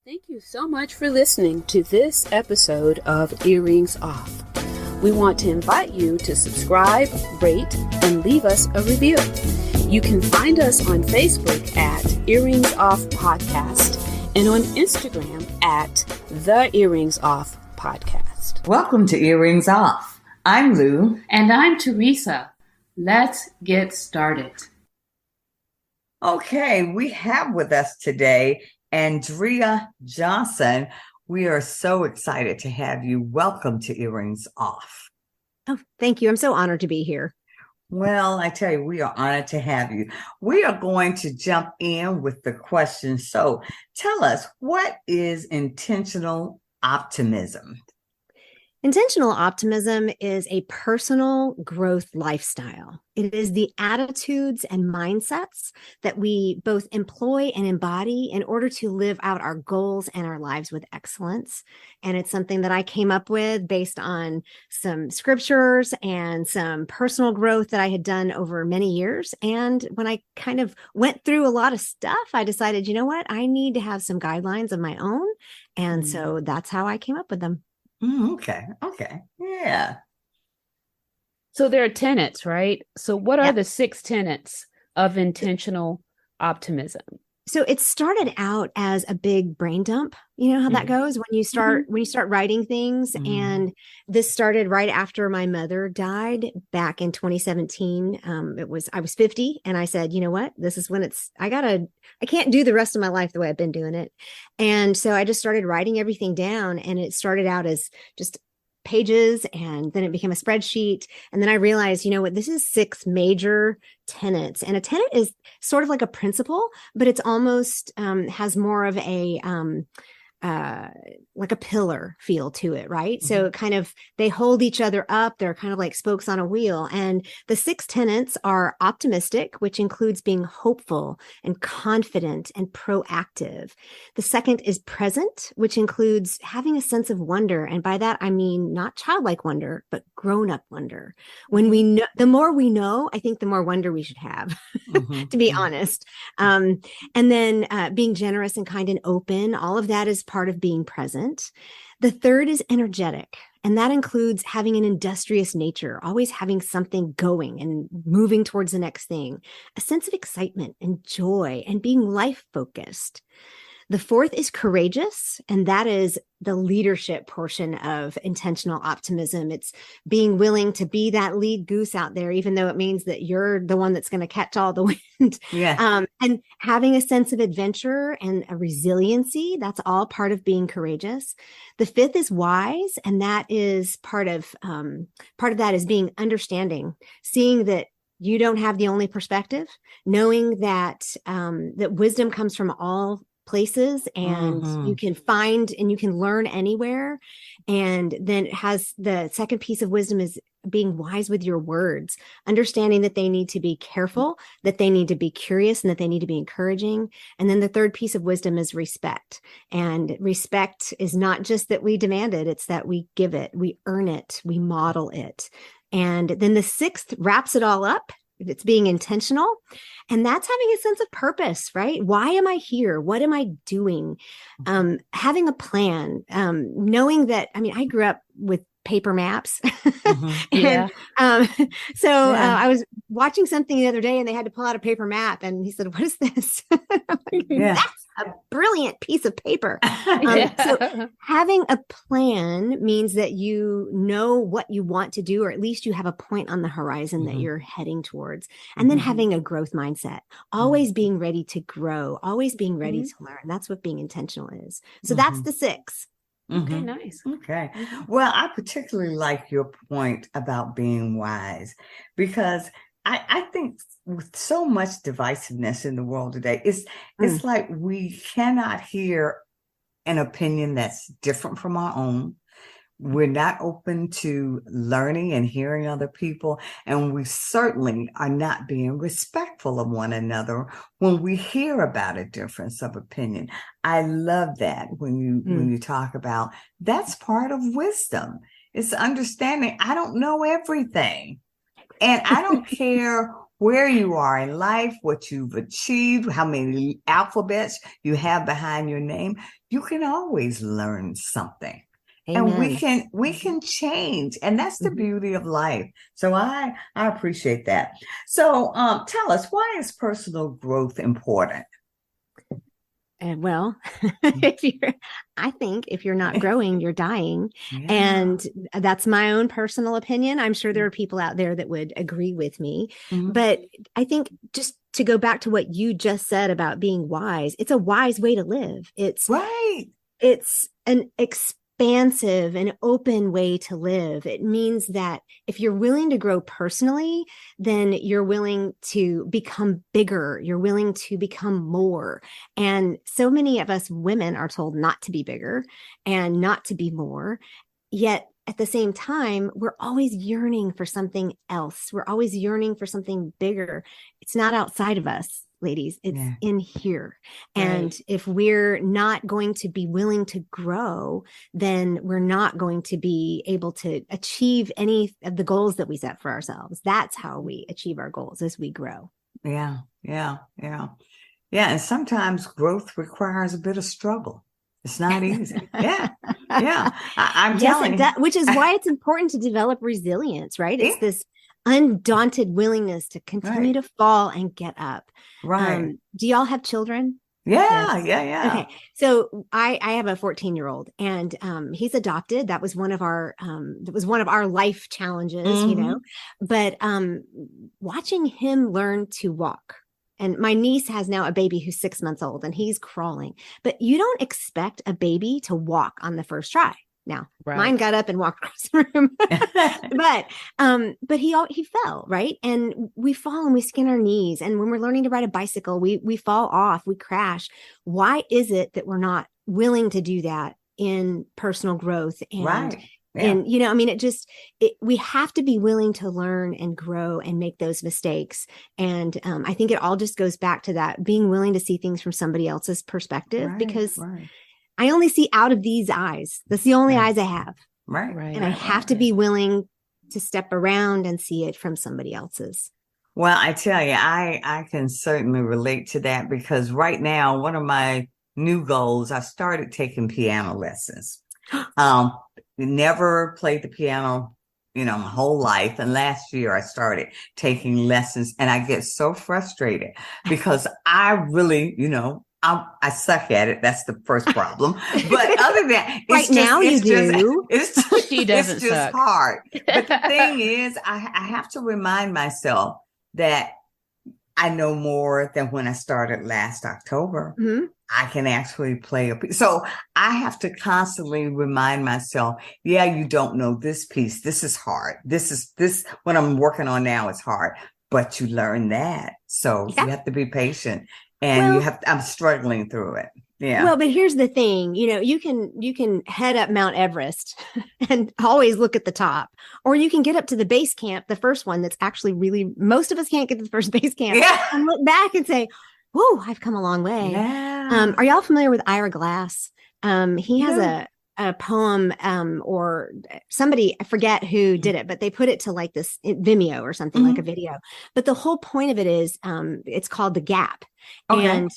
Thank you so much for listening to this episode of Earrings Off. We want to invite you to subscribe, rate, and leave us a review. You can find us on Facebook at Earrings Off Podcast and on Instagram at The Earrings Off Podcast. Welcome to Earrings Off. I'm Lou. And I'm Teresa. Let's get started. Okay, we have with us today Andrea Johnson. We are so excited to have you. Welcome to Earrings Off. Oh, thank you. I'm so honored to be here. Well, I tell you, we are honored to have you. We are going to jump in with the question. So tell us, what is intentional optimism? Intentional optimism is a personal growth lifestyle. It is the attitudes and mindsets that we both employ and embody in order to live out our goals and our lives with excellence. And it's something that I came up with based on some scriptures and some personal growth that I had done over many years. And when I kind of went through a lot of stuff, I decided, you know what, I need to have some guidelines of my own. And so that's how I came up with them. Okay. Yeah. So there are tenets, right? So what are the 6 tenets of intentional optimism? So it started out as a big brain dump. You know how that goes when you start writing things. And this started right after my mother died back in 2017. I was 50 and I said, you know what, this is when I can't do the rest of my life the way I've been doing it. And so I just started writing everything down, and it started out as just pages, and then it became a spreadsheet. And then I realized, you know what, this is 6 major tenets, and a tenet is sort of like a principle, but it's almost has more of a like a pillar feel to it, right? So kind of, they hold each other up. They're kind of like spokes on a wheel. And the 6 tenets are optimistic, which includes being hopeful and confident and proactive. The second is present, which includes having a sense of wonder. And by that, I mean not childlike wonder, but grown-up wonder. When we know, the more we know, I think the more wonder we should have, to be honest. And then being generous and kind and open, all of that is part of being present. The third is energetic, and that includes having an industrious nature, always having something going and moving towards the next thing, a sense of excitement and joy and being life focused. The fourth is courageous, and that is the leadership portion of intentional optimism. It's being willing to be that lead goose out there, even though it means that you're the one that's going to catch all the wind. Yeah. And having a sense of adventure and a resiliency, that's all part of being courageous. The fifth is wise, and that is part of that is being understanding, seeing that you don't have the only perspective, knowing that that wisdom comes from all places, and you can find and you can learn anywhere. And then it has the second piece of wisdom is being wise with your words, understanding that they need to be careful, that they need to be curious, and that they need to be encouraging. And then the third piece of wisdom is respect. And respect is not just that we demand it, it's that we give it, we earn it, we model it. And then the sixth wraps it all up. It's being intentional, and that's having a sense of purpose, right? Why am I here? What am I doing? Having a plan, knowing that, I mean, I grew up with paper maps. Yeah. I was watching something the other day, and they had to pull out a paper map, and he said, what is this? That's a brilliant piece of paper. So having a plan means that you know what you want to do, or at least you have a point on the horizon that you're heading towards. And then having a growth mindset, always being ready to grow, always being ready to learn. That's what being intentional is. So that's the 6. Okay, nice. Okay. Well, I particularly like your point about being wise, because I think with so much divisiveness in the world today, it's like we cannot hear an opinion that's different from our own. We're not open to learning and hearing other people, and we certainly are not being respectful of one another when we hear about a difference of opinion. I love that when you talk about that's part of wisdom. It's understanding I don't know everything, and I don't care where you are in life, what you've achieved, how many alphabets you have behind your name, you can always learn something. Amen. And we can change. And that's the beauty of life. So I appreciate that. So tell us, why is personal growth important? Well, I think if you're not growing, you're dying. Yeah. And that's my own personal opinion. I'm sure there are people out there that would agree with me. But I think, just to go back to what you just said about being wise, it's a wise way to live. It's right. It's an expansive and open way to live. It means that if you're willing to grow personally, then you're willing to become bigger. You're willing to become more. And so many of us women are told not to be bigger and not to be more. Yet at the same time, we're always yearning for something else. We're always yearning for something bigger. It's not outside of us, ladies. It's in here. And if we're not going to be willing to grow, then we're not going to be able to achieve any of the goals that we set for ourselves. That's how we achieve our goals, as we grow. Yeah. And sometimes growth requires a bit of struggle. It's not easy. I'm telling you. Which is why it's important to develop resilience, right? It's this undaunted willingness to continue to fall and get up. Right. Do y'all have children? Yeah. Okay. So I have a 14-year-old, and he's adopted. That was one of our life challenges, you know, but watching him learn to walk. And my niece has now a baby who's 6 months old, and he's crawling, but you don't expect a baby to walk on the first try. Now, mine got up and walked across the room, but he fell, right? And we fall and we skin our knees. And when we're learning to ride a bicycle, we fall off, we crash. Why is it that we're not willing to do that in personal growth? And, you know, I mean, we have to be willing to learn and grow and make those mistakes. And I think it all just goes back to that, being willing to see things from somebody else's perspective, because I only see out of these eyes. That's the only eyes I have. And I have to be willing to step around and see it from somebody else's. Well, I tell you, I can certainly relate to that, because right now, one of my new goals, I started taking piano lessons. Never played the piano, you know, my whole life. And last year I started taking lessons, and I get so frustrated because I really, you know, I suck at it. That's the first problem. But other than that, She doesn't it's just suck. hard. But the thing is, I have to remind myself that I know more than when I started last October. I can actually play a piece. So I have to constantly remind myself, you don't know this piece. This is hard. This what I'm working on now is hard, but you learn that. So you have to be patient, and I'm struggling through it. Yeah. Well, but here's the thing, you know, you can head up Mount Everest and always look at the top, or you can get up to the base camp, the first one that's actually really, most of us can't get to the first base camp, and look back and say, whoa, I've come a long way. Are y'all familiar with Ira Glass? He has a poem, or somebody, I forget who did it, but they put it to like this Vimeo or something, like a video. But the whole point of it is, it's called The Gap. And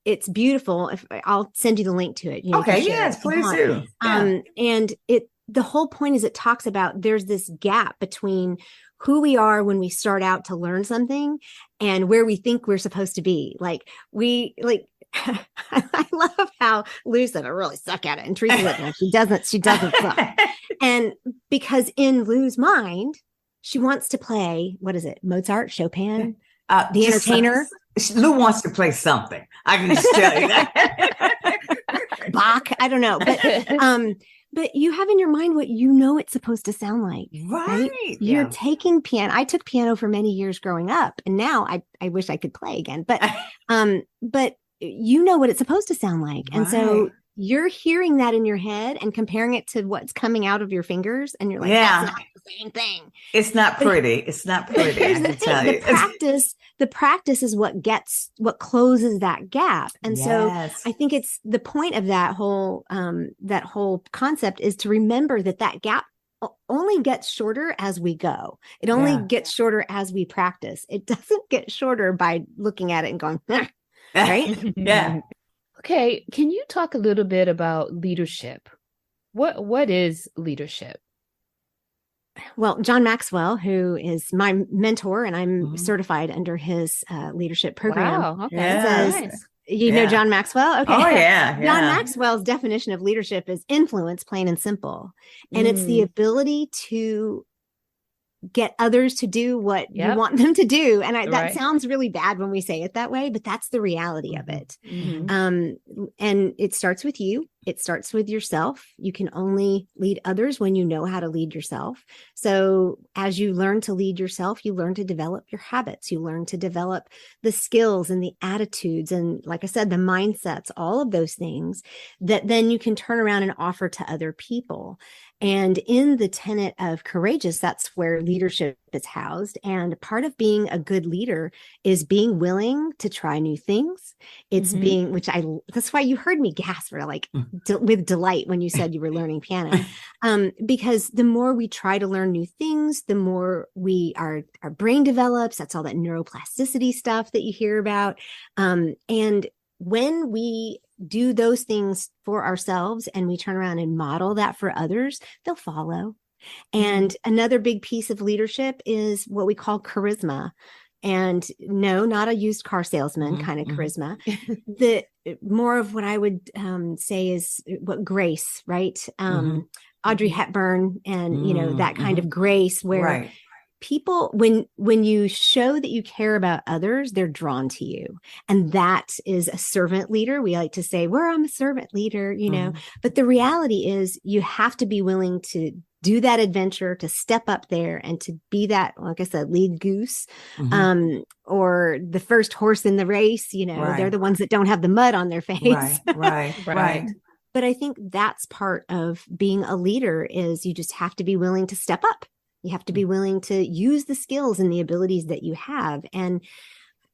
it's beautiful. I'll send you the link to it. You know, yes, please do. And the whole point is, it talks about there's this gap between who we are when we start out to learn something and where we think we're supposed to be. I love how Lou said, I really suck at it. And Teresa said, no, she doesn't suck. And because in Lou's mind, she wants to play, what is it? Mozart, Chopin, the entertainer. Lou wants to play something. I can just tell you that. Bach, I don't know. But you have in your mind what you know it's supposed to sound like. Right? You're taking piano. I took piano for many years growing up, and now I wish I could play again. But you know what it's supposed to sound like. And so you're hearing that in your head and comparing it to what's coming out of your fingers. And you're like, that's not the same thing. It's not pretty. It's not pretty. I can tell you. The practice is what closes that gap. And so I think it's the point of that whole concept is to remember that gap only gets shorter as we go. It only gets shorter as we practice. It doesn't get shorter by looking at it and going, right? Yeah. Okay, can you talk a little bit about leadership? What is leadership? Well, John Maxwell, who is my mentor, and I'm certified under his leadership program, Wow, okay, Yes. nice. you know John Maxwell? Okay. Oh, yeah. John Yeah. Maxwell's definition of leadership is influence, plain and simple. And it's the ability to get others to do what you want them to do. And that sounds really bad when we say it that way, but that's the reality of it. And it starts with you. It starts with yourself. You can only lead others when you know how to lead yourself. So as you learn to lead yourself, you learn to develop your habits. You learn to develop the skills and the attitudes. And like I said, the mindsets, all of those things that then you can turn around and offer to other people. And in the tenet of courageous, that's where leadership is housed. And part of being a good leader is being willing to try new things. It's being, that's why you heard me gasp for with delight when you said you were learning piano. Because the more we try to learn new things, the more our brain develops. That's all that neuroplasticity stuff that you hear about. And when we do those things for ourselves and we turn around and model that for others, they'll follow. And another big piece of leadership is what we call charisma. And no, not a used car salesman kind of charisma. The more of what I would say is what grace, right? Audrey Hepburn and, that kind of grace where people, when you show that you care about others, they're drawn to you. And that is a servant leader. We like to say, I'm a servant leader, but the reality is you have to be willing to do that adventure, to step up there and to be that, like I said, lead goose, or the first horse in the race. They're the ones that don't have the mud on their face. Right. But I think that's part of being a leader is you just have to be willing to step up. You have to be willing to use the skills and the abilities that you have. And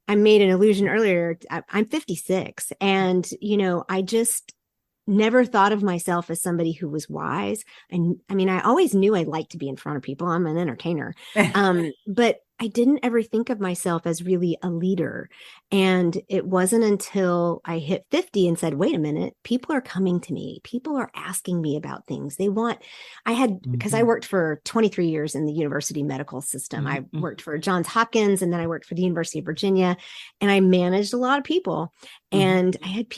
I made an allusion earlier. I'm 56 and, I just never thought of myself as somebody who was wise. And I mean, I always knew I liked to be in front of people. I'm an entertainer. But I didn't ever think of myself as really a leader. And it wasn't until I hit 50 and said, wait a minute, people are coming to me. People are asking me about things because I worked for 23 years in the university medical system. I worked for Johns Hopkins and then I worked for the University of Virginia and I managed a lot of people. And I had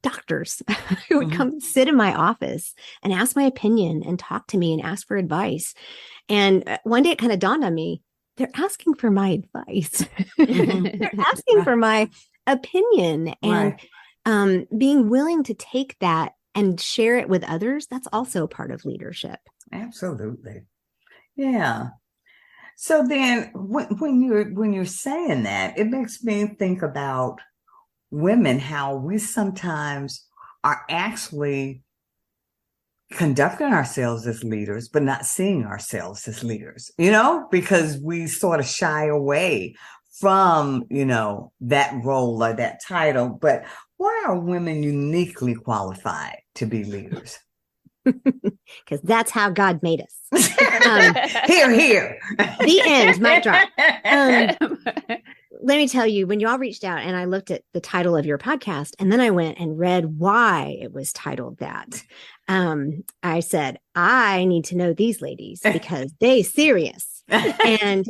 doctors who would come sit in my office and ask my opinion and talk to me and ask for advice. And one day it kind of dawned on me, they're asking for my advice. They're asking for my opinion and being willing to take that and share it with others. That's also part of leadership. Absolutely. Yeah. So then when you're saying that, it makes me think about women, how we sometimes are actually conducting ourselves as leaders, but not seeing ourselves as leaders, because we sort of shy away from, that role or that title. But why are women uniquely qualified to be leaders? Because that's how God made us. Here. The end, mic drop. Let me tell you, when y'all reached out and I looked at the title of your podcast, and then I went and read why it was titled that, I said, I need to know these ladies because they serious. And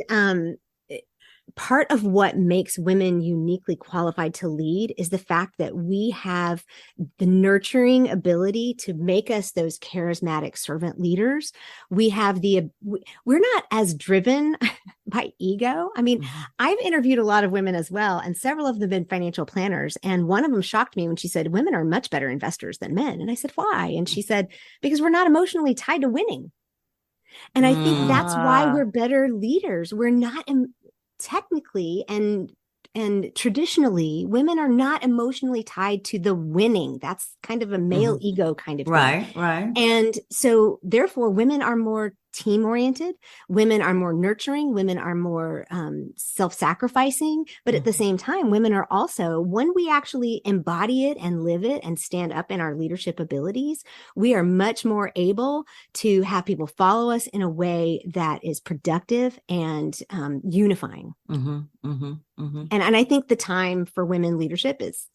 part of what makes women uniquely qualified to lead is the fact that we have the nurturing ability to make us those charismatic servant leaders. We're not as driven by ego. I mean, I've interviewed a lot of women as well, and several of them have been financial planners. And one of them shocked me when she said, women are much better investors than men. And I said, why? And she said, because we're not emotionally tied to winning. And I think that's why we're better leaders. We're not technically and traditionally, women are not emotionally tied to the winning. That's kind of a male ego kind of thing. Right. And so therefore women are more team oriented. Women are more nurturing. Women are more self-sacrificing. But at the same time, women are also, when we actually embody it and live it and stand up in our leadership abilities, we are much more able to have people follow us in a way that is productive and unifying. And I think the time for women leadership is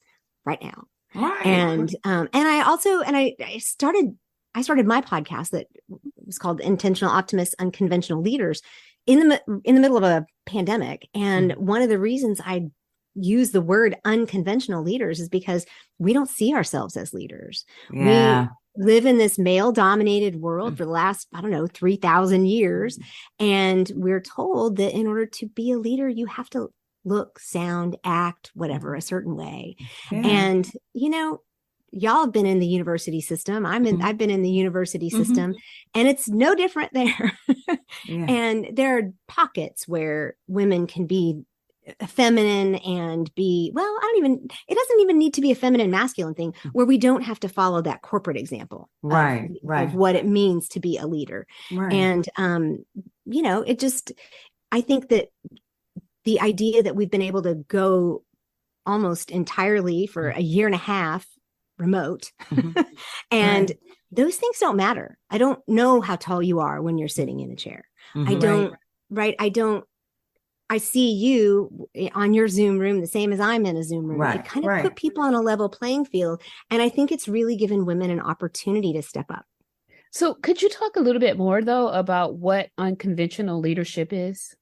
right now. Right. And I started my podcast that was called Intentional Optimists, Unconventional Leaders in the middle of a pandemic. And one of the reasons I use the word unconventional leaders is because we don't see ourselves as leaders. Yeah. We live in this male dominated world for the last, 3,000 years. And we're told that in order to be a leader, you have to look, sound, act, whatever, a certain way. Yeah. And, y'all have been in the university system. I've been in the university system, and it's no different there. And there are pockets where women can be feminine and be, it doesn't even need to be a feminine masculine thing where we don't have to follow that corporate example of what it means to be a leader. Right. And, I think that the idea that we've been able to go almost entirely for a year and a half remote and those things don't matter. I don't know how tall you are when you're sitting in a chair. I see you on your Zoom room the same as I'm in a Zoom room. It kind of put people on a level playing field. And I think it's really given women an opportunity to step up. So could you talk a little bit more, though, about what unconventional leadership is?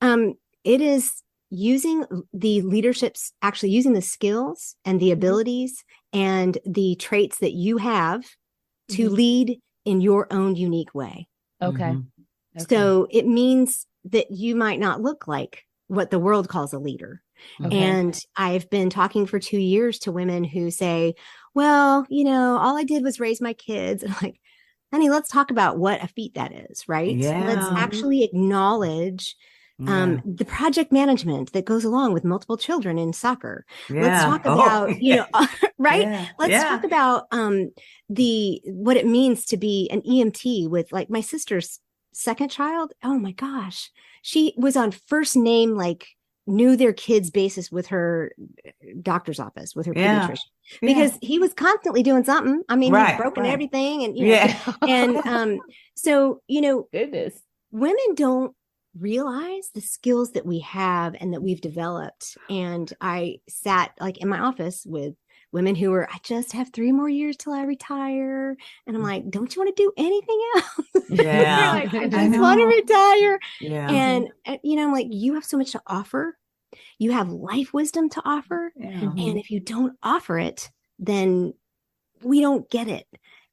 It is using using the skills and the abilities and the traits that you have to lead in your own unique way. Okay. So it means that you might not look like what the world calls a leader. And I've been talking for 2 years to women who say, well, all I did was raise my kids. And I'm like, honey, let's talk about what a feat that is, right? Yeah. Let's actually acknowledge the project management that goes along with multiple children in soccer. Let's talk about, right? Let's talk about what it means to be an EMT with, like, my sister's second child. Oh my gosh. She was on first name, knew their kid's basis with her doctor's office, with her pediatrician, because he was constantly doing something. He's broken everything. And, so, Goodness. women don't realize the skills that we have and that we've developed. And I sat in my office with women who were, I just have 3 more years till I retire. And I'm like, don't you want to do anything else? Yeah. I just want to retire. Yeah. And, I'm like, you have so much to offer. You have life wisdom to offer. Yeah. And if you don't offer it, then we don't get it.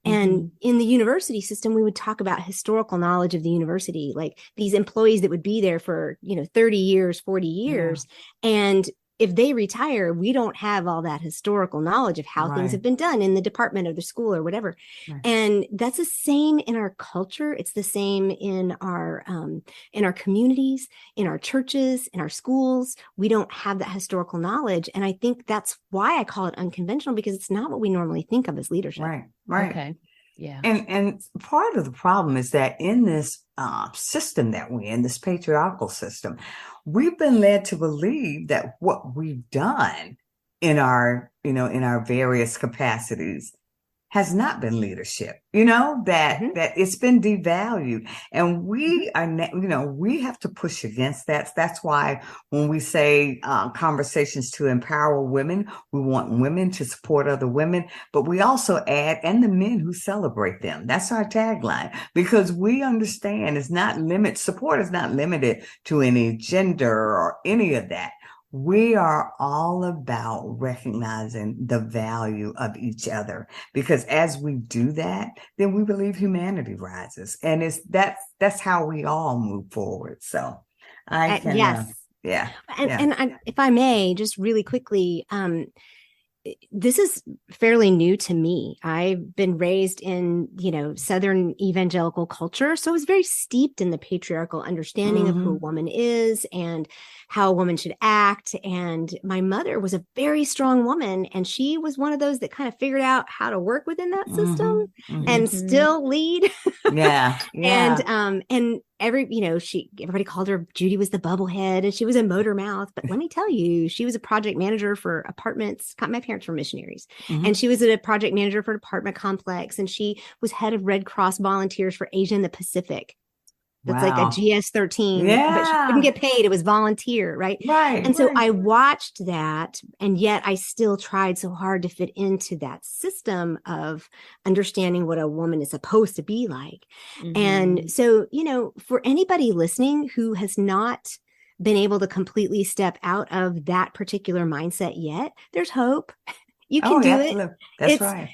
And in the university system, we would talk about historical knowledge of the university, like these employees that would be there for, 30 years, 40 years. And if they retire, we don't have all that historical knowledge of how things have been done in the department of the school or whatever. And that's the same in our culture. It's the same in our communities, in our churches, in our schools. We don't have that historical knowledge. And I think that's why I call it unconventional, because it's not what we normally think of as leadership. Right. Okay. Yeah. And part of the problem is that in this system that we're in, this patriarchal system, we've been led to believe that what we've done in our various capacities has not been leadership, that it's been devalued. And we are, we have to push against that. That's why when we say conversations to empower women, we want women to support other women, but we also add, and the men who celebrate them. That's our tagline, because we understand support is not limited to any gender or any of that. We are all about recognizing the value of each other, because as we do that, then we believe humanity rises, and that's how we all move forward. So I can, yes. yeah. And if I may, just really quickly, this is fairly new to me. I've been raised in, Southern evangelical culture. So I was very steeped in the patriarchal understanding of who a woman is and how a woman should act. And my mother was a very strong woman. And she was one of those that kind of figured out how to work within that system and still lead. Yeah. And everybody called her Judy was the bubblehead and she was a motor mouth. But let me tell you, she was a project manager for apartments. My parents were missionaries and she was a project manager for an apartment complex. And she was head of Red Cross volunteers for Asia and the Pacific. That's like a GS-13, but she couldn't get paid. It was volunteer, right? Right. And so I watched that, and yet I still tried so hard to fit into that system of understanding what a woman is supposed to be like. And so, for anybody listening who has not been able to completely step out of that particular mindset yet, there's hope. You can do it. That's right.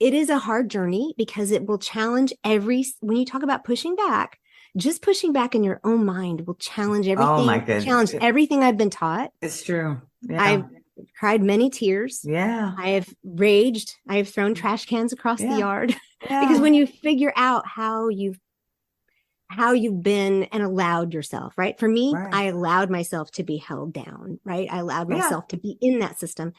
It is a hard journey because it will challenge when you talk about pushing back, just pushing back in your own mind will challenge everything. Oh my goodness. Challenge everything I've been taught. It's true. Yeah. I've cried many tears. Yeah. I have raged. I have thrown trash cans across the yard because when you figure out how you've been and allowed yourself, right? For me, I allowed myself to be held down, right? I allowed myself to be in that system,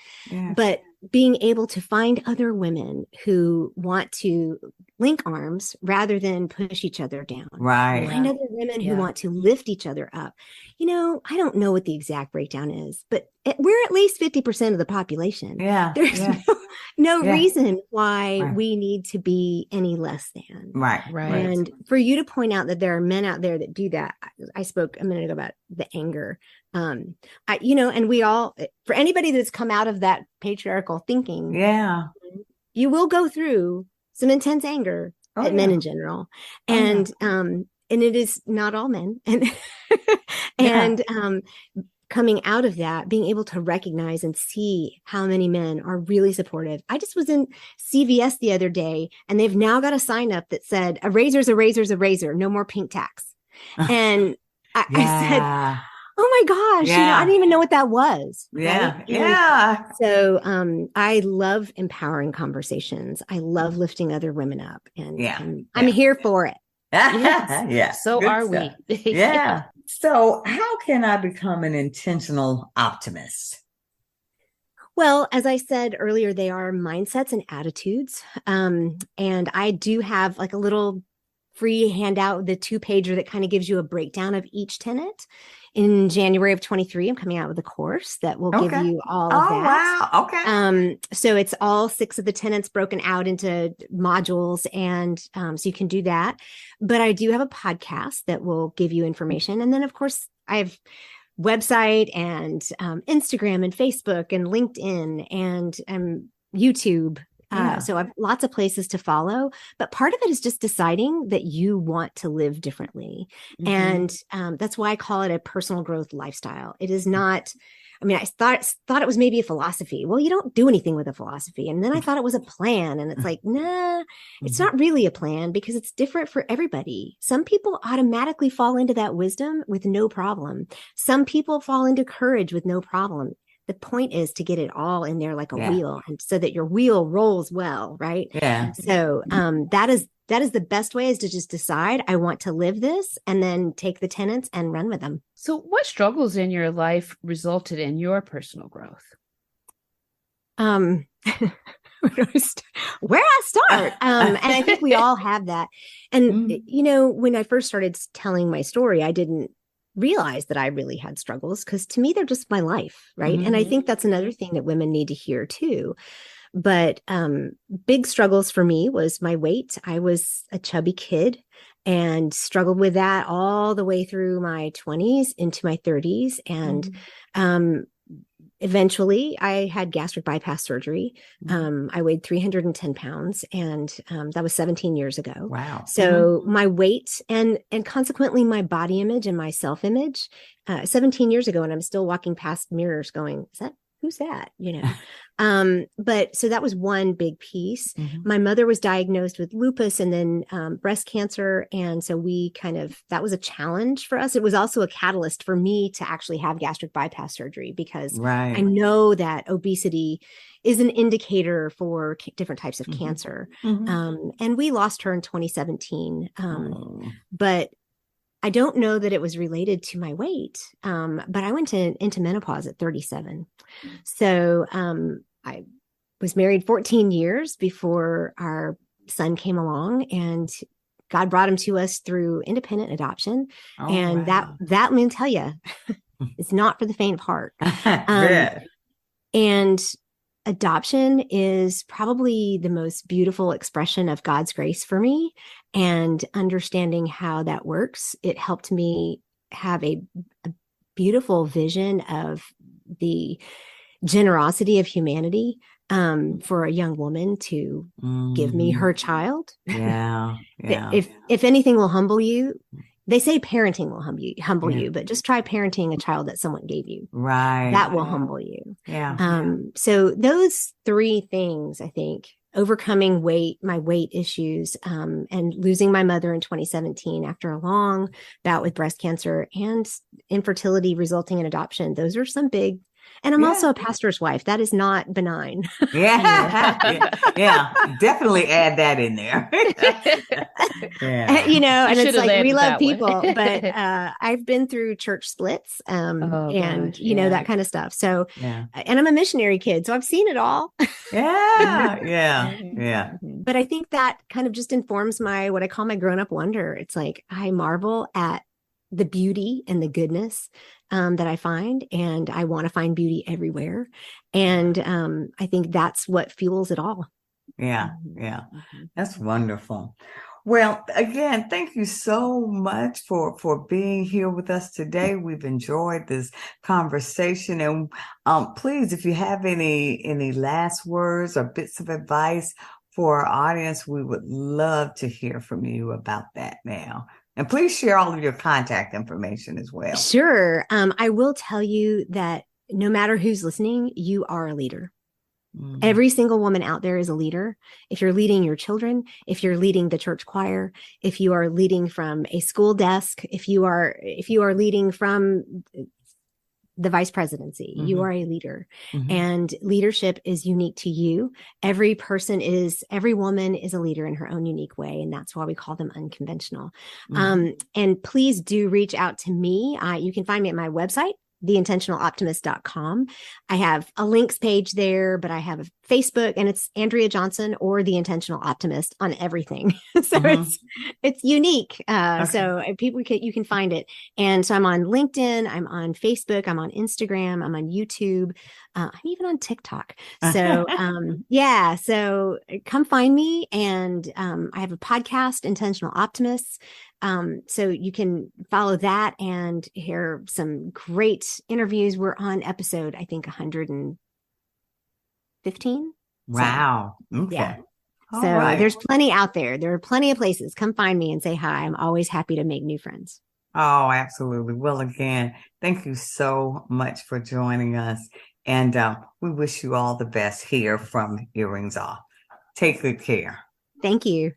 but being able to find other women who want to link arms rather than push each other down. Right. Find other women who want to lift each other up. I don't know what the exact breakdown is, but we're at least 50% of the population. Yeah. There's no reason why we need to be any less than. Right. And for you to point out that there are men out there that do that, I spoke a minute ago about the anger. And we all, for anybody that's come out of that patriarchal thinking, you will go through some intense anger at men in general. And it is not all men. And coming out of that, being able to recognize and see how many men are really supportive. I just was in CVS the other day and they've now got a sign up that said, a razor's a razor's a razor, no more pink tax. And I said, oh my gosh, I didn't even know what that was. Yeah. Right? So I love empowering conversations. I love lifting other women up and I'm here for it. So Good are stuff. we. Yeah. So how can I become an intentional optimist? Well, as I said earlier, they are mindsets and attitudes. And I do have like a little free handout, the 2-pager that kind of gives you a breakdown of each tenet. In January of 23, I'm coming out with a course that will give you all of that. Wow. Okay. So it's all 6 of the tenets broken out into modules. And so you can do that. But I do have a podcast that will give you information. And then, of course, I have website and Instagram and Facebook and LinkedIn and YouTube. So I have lots of places to follow, but part of it is just deciding that you want to live differently. And that's why I call it a personal growth lifestyle. It is not, I thought it was maybe a philosophy. Well, you don't do anything with a philosophy. And then I thought it was a plan, and it's like, nah, it's not really a plan because it's different for everybody. Some people automatically fall into that wisdom with no problem. Some people fall into courage with no problem. The point is to get it all in there like a wheel, and so that your wheel rolls well, right? Yeah. So that is the best way, is to just decide I want to live this and then take the tenets and run with them. So what struggles in your life resulted in your personal growth? Where I start? And I think we all have that. And, when I first started telling my story, I didn't realize that I really had struggles, because to me, they're just my life. Right. And I think that's another thing that women need to hear too. But big struggles for me was my weight. I was a chubby kid and struggled with that all the way through my 20s into my 30s. And eventually I had gastric bypass surgery. I weighed 310 pounds, and that was 17 years ago. Wow. So my weight and consequently my body image and my self-image, 17 years ago, and I'm still walking past mirrors going, is that who's that? But so that was one big piece. Mm-hmm. My mother was diagnosed with lupus and then breast cancer. And so that was a challenge for us. It was also a catalyst for me to actually have gastric bypass surgery, because I know that obesity is an indicator for different types of cancer. And we lost her in 2017. But I don't know that it was related to my weight, but I went into menopause at 37. So I was married 14 years before our son came along, and God brought him to us through independent adoption. That let me tell you, it's not for the faint of heart. And adoption is probably the most beautiful expression of God's grace for me, and understanding how that works. It helped me have a beautiful vision of the generosity of humanity for a young woman to give me her child. If anything will humble you, they say parenting will humble you, but just try parenting a child that someone gave you. That will humble you. So those three things, I think, overcoming my weight issues, and losing my mother in 2017 after a long bout with breast cancer and infertility resulting in adoption. Those are some big. And I'm also a pastor's wife. That is not benign. Definitely add that in there. And it's like, we love people, but I've been through church splits, that kind of stuff. So, and I'm a missionary kid, so I've seen it all. But I think that kind of just informs what I call my grown-up wonder. It's like, I marvel at the beauty and the goodness that I find, and I want to find beauty everywhere. And I think that's what fuels it all. That's wonderful. Well, again, thank you so much for being here with us today. We've enjoyed this conversation, and please, if you have any last words or bits of advice for our audience, we would love to hear from you about that now. And please share all of your contact information as well. Sure. I will tell you that no matter who's listening, you are a leader. Every single woman out there is a leader. If you're leading your children, if you're leading the church choir, if you are leading from a school desk, if you are leading from the vice presidency, you are a leader, and leadership is unique to you. Every woman is a leader in her own unique way. And that's why we call them unconventional. And please do reach out to me. You can find me at my website, theintentionaloptimist.com. I have a links page there, but I have a Facebook, and it's Andrea Johnson or The Intentional Optimist on everything. So it's unique. So you can find it. And so I'm on LinkedIn, I'm on Facebook, I'm on Instagram, I'm on YouTube. I'm even on TikTok. So, so come find me. And I have a podcast, Intentional Optimists. So you can follow that and hear some great interviews. We're on episode, I think, 115. Wow. Okay. So there's plenty out there. There are plenty of places. Come find me and say hi. I'm always happy to make new friends. Oh, absolutely. Well, again, thank you so much for joining us. And we wish you all the best here from Earrings Off. Take good care. Thank you.